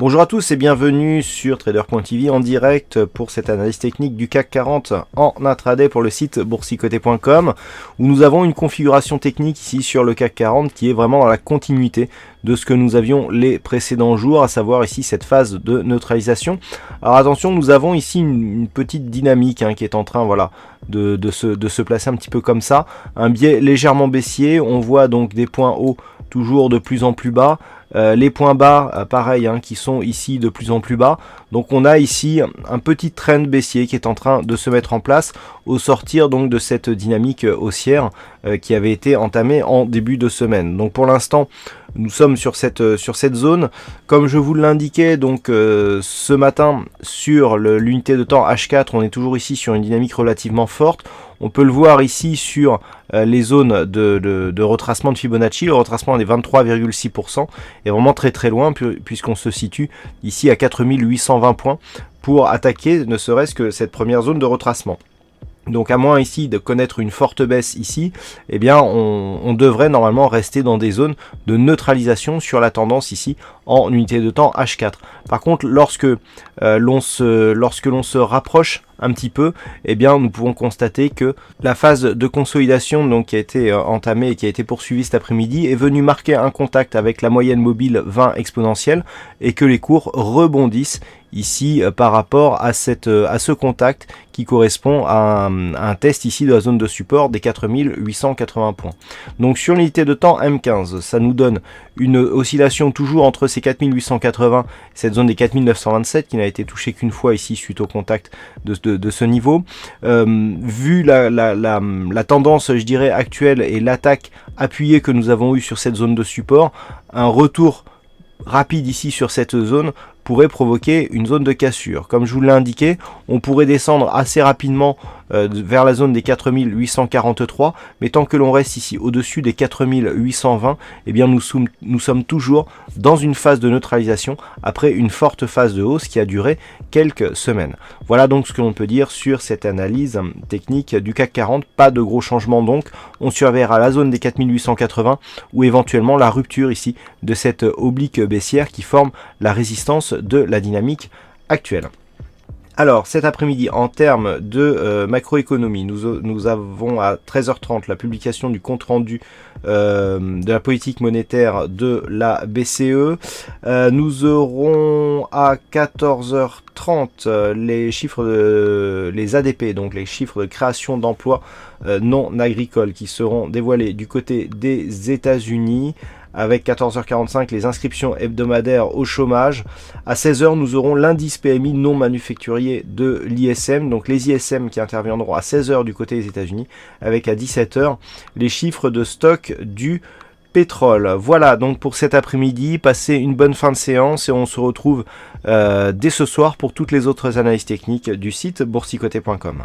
Bonjour à tous et bienvenue sur Trader.tv en direct pour cette analyse technique du CAC 40 en intraday pour le site boursicoté.com où nous avons une configuration technique ici sur le CAC 40 qui est vraiment dans la continuité de ce que nous avions les précédents jours, à savoir ici cette phase de neutralisation. Alors attention, nous avons ici une petite dynamique qui est en train de se placer un petit peu comme ça, un biais légèrement baissier. On voit donc des points hauts toujours de plus en plus bas, les points bas pareil qui sont ici de plus en plus bas. Donc on a ici un petit trend baissier qui est en train de se mettre en place au sortir donc de cette dynamique haussière qui avait été entamée en début de semaine. Donc pour l'instant nous sommes sur cette zone, comme je vous l'indiquais donc ce matin sur l'unité de temps H4, on est toujours ici sur une dynamique relativement forte. On peut le voir ici sur les zones de retracement de Fibonacci. Le retracement des 23,6% est vraiment très loin puisqu'on se situe ici à 4820 points pour attaquer ne serait-ce que cette première zone de retracement. Donc à moins ici de connaître une forte baisse ici, eh bien on devrait normalement rester dans des zones de neutralisation sur la tendance ici en unité de temps H4. Par contre lorsque l'on se rapproche un petit peu, eh bien nous pouvons constater que la phase de consolidation donc qui a été entamée et qui a été poursuivie cet après-midi est venue marquer un contact avec la moyenne mobile 20 exponentielle et que les cours rebondissent ici par rapport à ce contact qui correspond à un test ici de la zone de support des 4880 points. Donc sur l'unité de temps M15, ça nous donne une oscillation toujours entre ces 4880 et cette zone des 4927 qui n'a été touchée qu'une fois ici suite au contact de ce niveau. Vu la tendance je dirais actuelle et l'attaque appuyée que nous avons eu sur cette zone de support, un retour rapide ici sur cette zone pourrait provoquer une zone de cassure. Comme je vous l'ai indiqué, on pourrait descendre assez rapidement vers la zone des 4843, mais tant que l'on reste ici au-dessus des 4820, eh bien nous sommes toujours dans une phase de neutralisation après une forte phase de hausse qui a duré quelques semaines. Voilà donc ce que l'on peut dire sur cette analyse technique du CAC 40. Pas de gros changements donc. On surveillera la zone des 4880 ou éventuellement la rupture ici de cette oblique baissière qui forme la résistance de la dynamique actuelle. Alors cet après-midi en termes de macroéconomie, nous avons à 13h30 la publication du compte rendu de la politique monétaire de la BCE. Nous aurons à 14h30 les chiffres les ADP, donc les chiffres de création d'emplois non agricoles qui seront dévoilés du côté des États-Unis. Avec 14h45 les inscriptions hebdomadaires au chômage. À 16h nous aurons l'indice PMI non manufacturier de l'ISM, donc les ISM qui interviendront à 16h du côté des États-Unis, avec à 17h les chiffres de stock du pétrole. Voilà donc pour cet après-midi, passez une bonne fin de séance et on se retrouve dès ce soir pour toutes les autres analyses techniques du site boursicoté.com.